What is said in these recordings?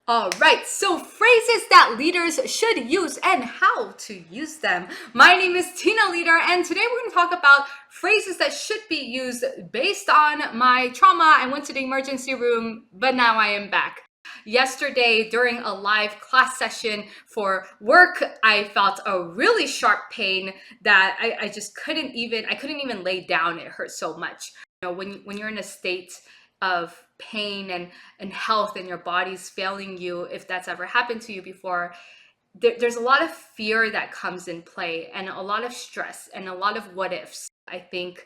All right, so phrases that leaders should use and how to use them. My name is Tina Leader, and today we're going to talk about phrases that should be used based on my trauma. I went to the emergency room, but now I am back. Yesterday, during a live class session for work, I felt a really sharp pain that I just I couldn't even lay down. It hurt so much. When you're in a state of pain and health and your body's failing you, if that's ever happened to you before, there's a lot of fear that comes in play and a lot of stress and a lot of what ifs. I think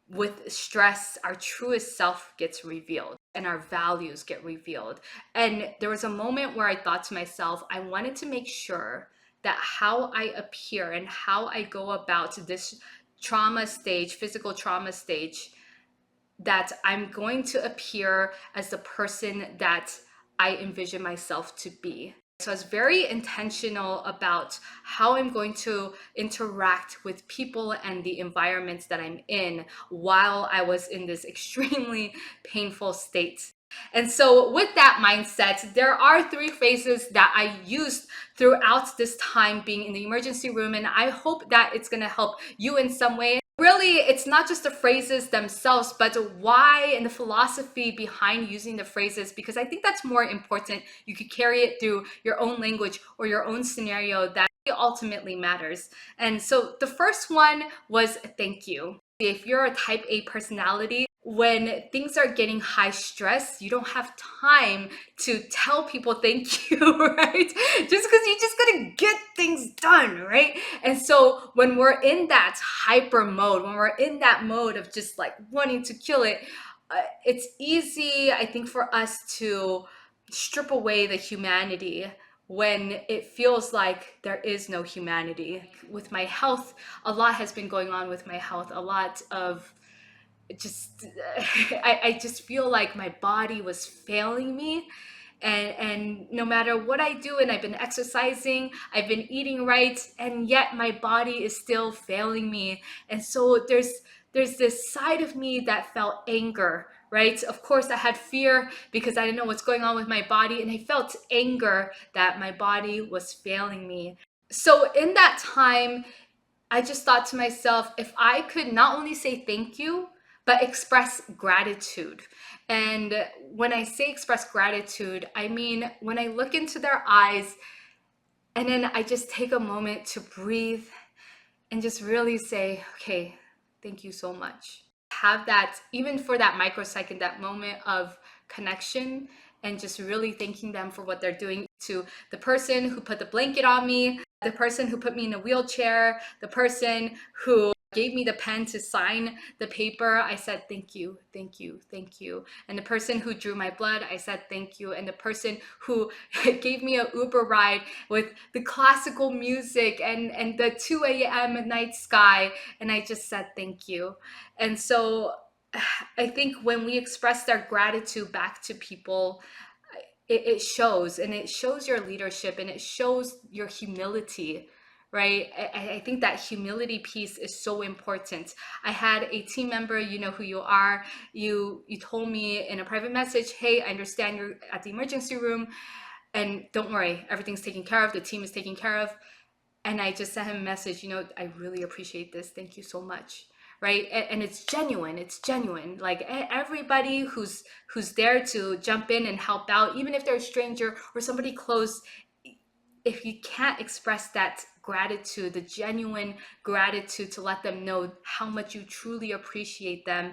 with stress, our truest self gets revealed and our values get revealed. And there was a moment where I thought to myself, I wanted to make sure that how I appear and how I go about this trauma stage, physical trauma stage, that I'm going to appear as the person that I envision myself to be. So I was very intentional about how I'm going to interact with people and the environments that I'm in while I was in this extremely painful state. And so, with that mindset, there are three phrases that I used throughout this time being in the emergency room, and I hope that it's going to help you in some way. Really, it's not just the phrases themselves, but why and the philosophy behind using the phrases, because I think that's more important. You could carry it through your own language or your own scenario that ultimately matters. And so the first one was thank you. If you're a type A personality, when things are getting high stress, you don't have time to tell people thank you, right? Just because you just gotta get things done, right? And so when we're in that hyper mode, when we're in that mode of just like wanting to kill it, it's easy, I think, for us to strip away the humanity when it feels like there is no humanity. With my health, a lot has been going on with my health, a lot of just I just feel like my body was failing me, and no matter what I do, and I've been exercising, I've been eating right, and yet my body is still failing me. And so there's this side of me that felt anger, right? Of course I had fear because I didn't know what's going on with my body, and I felt anger that my body was failing me. So in that time, I just thought to myself, if I could not only say thank you, but express gratitude. And when I say express gratitude, I mean when I look into their eyes and then I just take a moment to breathe and just really say, okay, thank you so much. Have that, even for that microsecond, that moment of connection, and just really thanking them for what they're doing. To the person who put the blanket on me, the person who put me in a wheelchair, the person who gave me the pen to sign the paper, I said thank you, thank you, thank you. And the person who drew my blood, I said thank you. And the person who gave me an Uber ride with the classical music and the 2 a.m. night sky, and I just said thank you. And so I think when we express their gratitude back to people, it shows, and it shows your leadership, and it shows your humility, right? I think that humility piece is so important. I had a team member, you know who you are, you told me in a private message, hey, I understand you're at the emergency room, and don't worry, everything's taken care of, the team is taken care of. And I just sent him a message, I really appreciate this, thank you so much, right? And it's genuine, like everybody who's there to jump in and help out, even if they're a stranger or somebody close, if you can't express that gratitude, the genuine gratitude, to let them know how much you truly appreciate them,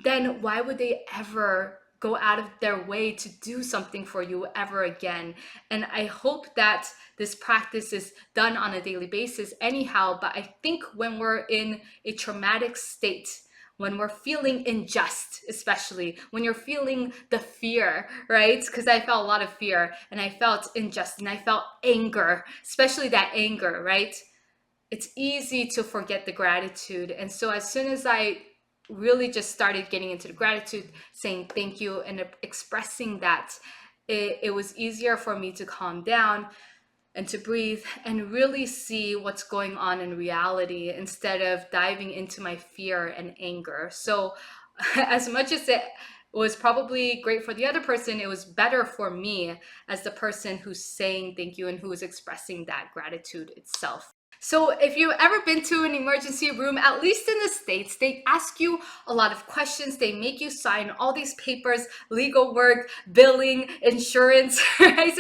then why would they ever go out of their way to do something for you ever again? And I hope that this practice is done on a daily basis anyhow, but I think when we're in a traumatic state, when we're feeling unjust, especially when you're feeling the fear, right? Because I felt a lot of fear, and I felt unjust, and I felt anger, especially that anger, right? It's easy to forget the gratitude. And so as soon as I really just started getting into the gratitude, saying thank you and expressing that, it was easier for me to calm down and to breathe and really see what's going on in reality instead of diving into my fear and anger. So as much as was probably great for the other person, it was better for me as the person who's saying thank you and who is expressing that gratitude itself. So if you've ever been to an emergency room, at least in the States, they ask you a lot of questions. They make you sign all these papers, legal work, billing, insurance, right?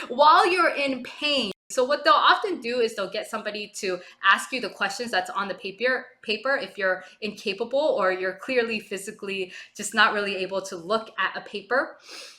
While you're in pain. So what they'll often do is they'll get somebody to ask you the questions that's on the paper if you're incapable or you're clearly physically just not really able to look at a paper.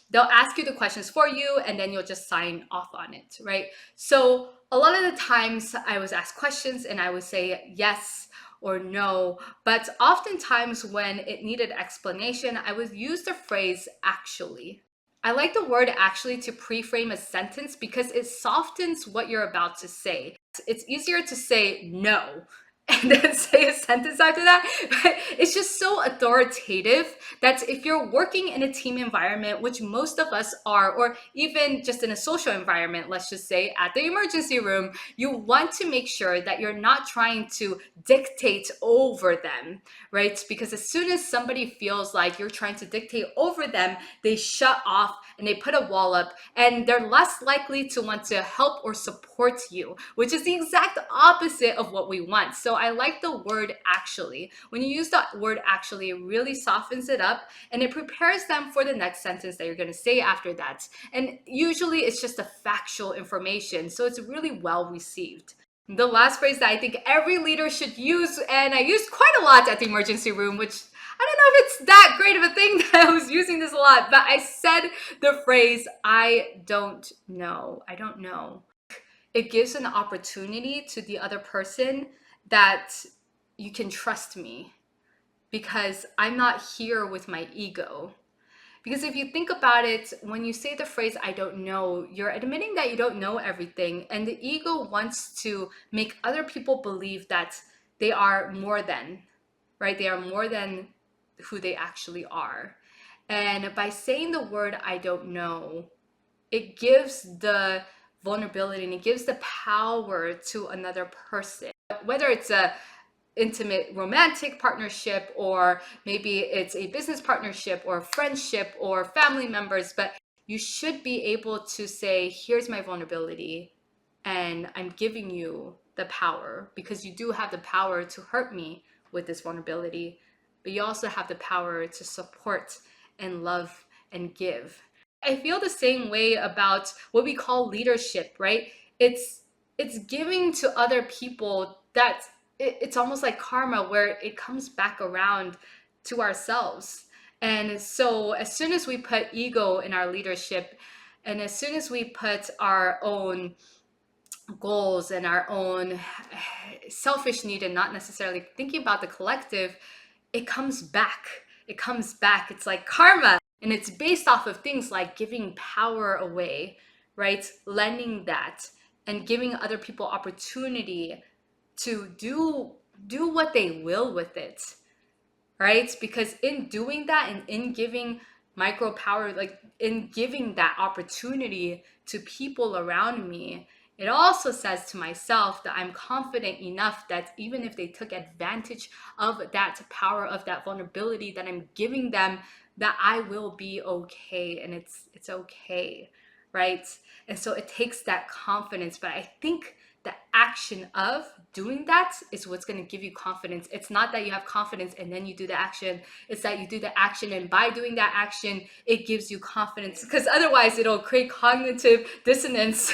They'll ask you the questions for you and then you'll just sign off on it, right? So a lot of the times I was asked questions and I would say yes or no, but oftentimes when it needed explanation, I would use the phrase actually. I like the word actually to pre-frame a sentence because it softens what you're about to say. It's easier to say no and then say a sentence after that. But it's just so authoritative that if you're working in a team environment, which most of us are, or even just in a social environment, let's just say at the emergency room, you want to make sure that you're not trying to dictate over them, right? Because as soon as somebody feels like you're trying to dictate over them, they shut off and they put a wall up and they're less likely to want to help or support you, which is the exact opposite of what we want. So I like the word actually. When you use the word actually, it really softens it up and it prepares them for the next sentence that you're going to say after that. And usually it's just a factual information, so it's really well received. The last phrase that I think every leader should use, and I used quite a lot at the emergency room, which I don't know if it's that great of a thing that I was using this a lot, but I said the phrase, I don't know. I don't know. It gives an opportunity to the other person that you can trust me because I'm not here with my ego. Because if you think about it, when you say the phrase, I don't know, you're admitting that you don't know everything. And the ego wants to make other people believe that they are more than, right? They are more than who they actually are. And by saying the word, I don't know, it gives the vulnerability and it gives the power to another person. Whether it's a intimate romantic partnership or maybe it's a business partnership or friendship or family members, but you should be able to say, here's my vulnerability and I'm giving you the power, because you do have the power to hurt me with this vulnerability, but you also have the power to support and love and give. I feel the same way about what we call leadership, right? It's giving to other people that it's almost like karma where it comes back around to ourselves. And so as soon as we put ego in our leadership and as soon as we put our own goals and our own selfish need and not necessarily thinking about the collective, it comes back. It comes back. It's like karma. And it's based off of things like giving power away, right? Lending that and giving other people opportunity to do what they will with it, right? Because in doing that and in giving micro power, like in giving that opportunity to people around me, it also says to myself that I'm confident enough that even if they took advantage of that power, of that vulnerability that I'm giving them, that I will be okay and it's okay, right? And so it takes that confidence, but I think the action of doing that is what's going to give you confidence. It's not that you have confidence and then you do the action. It's that you do the action, and by doing that action, it gives you confidence, because otherwise it'll create cognitive dissonance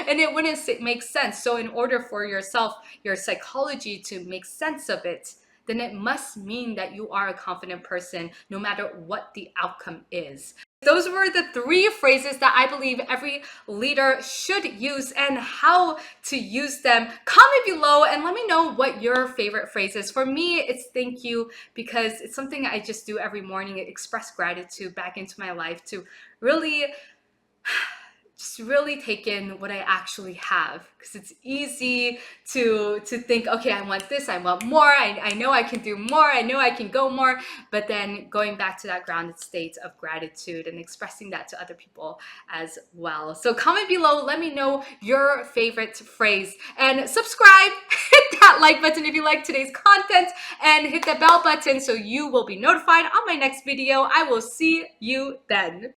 and it wouldn't make sense. So in order for yourself, your psychology to make sense of it, then it must mean that you are a confident person no matter what the outcome is. Those were the 3 phrases that I believe every leader should use and how to use them. Comment below and let me know what your favorite phrase is. For me, it's thank you, because it's something I just do every morning. It express gratitude back into my life to really just really take in what I actually have, because it's easy to think, okay, I want this, I want more, I know I can do more, I know I can go more, but then going back to that grounded state of gratitude and expressing that to other people as well. So comment below, let me know your favorite phrase, and subscribe, hit hit that like button if you like today's content, and hit the bell button so you will be notified on my next video. I will see you then.